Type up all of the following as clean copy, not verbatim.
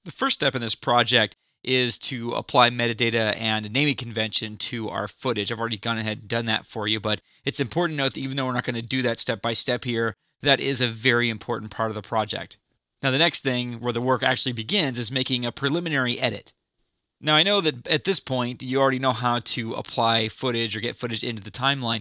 The first step in this project is to apply metadata and a naming convention to our footage. I've already gone ahead and done that for you, but it's important to note that even though we're not going to do that step by step here, that is a very important part of the project. Now, the next thing where the work actually begins is making a preliminary edit. Now, I know that at this point, you already know how to apply footage or get footage into the timeline,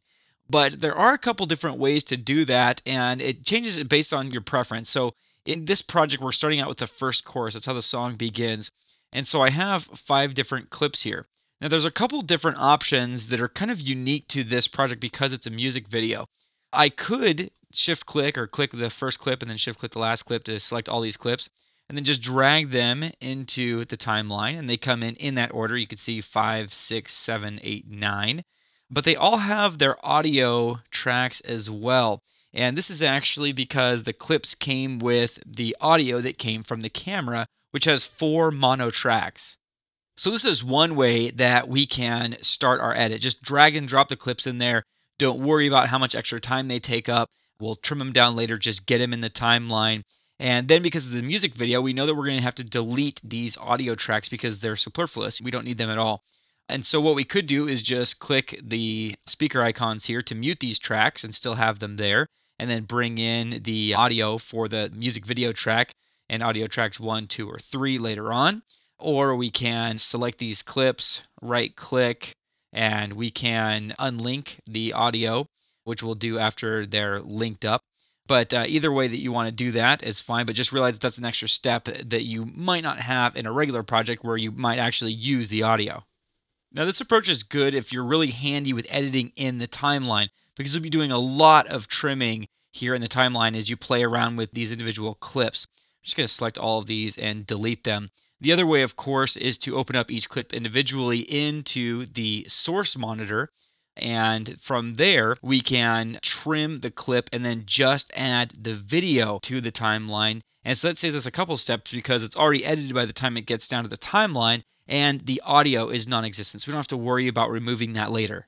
but there are a couple different ways to do that, and it changes it based on your preference. So in this project, we're starting out with the first chorus. That's how the song begins. And so I have 5 different clips here. Now, there's a couple different options that are kind of unique to this project because it's a music video. I could shift click or click the first clip and then shift click the last clip to select all these clips and then just drag them into the timeline, and they come in that order. You can see 5, 6, 7, 8, 9. But they all have their audio tracks as well. And this is actually because the clips came with the audio that came from the camera, which has 4 mono tracks. So this is one way that we can start our edit. Just drag and drop the clips in there. Don't worry about how much extra time they take up. We'll trim them down later, just get them in the timeline. And then because of the music video, we know that we're going to have to delete these audio tracks because they're superfluous. We don't need them at all. And so what we could do is just click the speaker icons here to mute these tracks and still have them there, and then bring in the audio for the music video track and audio tracks 1, 2, or 3 later on. Or we can select these clips, right click, and we can unlink the audio, which we'll do after they're linked up. But either way that you want to do that is fine, but just realize that's an extra step that you might not have in a regular project where you might actually use the audio. Now, this approach is good if you're really handy with editing in the timeline, because you'll be doing a lot of trimming here in the timeline as you play around with these individual clips. I'm just going to select all of these and delete them. The other way, of course, is to open up each clip individually into the source monitor. And from there, we can trim the clip and then just add the video to the timeline. And so that saves us a couple steps because it's already edited by the time it gets down to the timeline, and the audio is non-existent. So we don't have to worry about removing that later.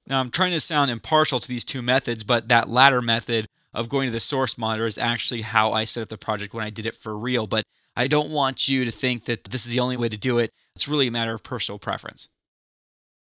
Now, I'm trying to sound impartial to these two methods, but that latter method of going to the source monitor is actually how I set up the project when I did it for real. But I don't want you to think that this is the only way to do it. It's really a matter of personal preference.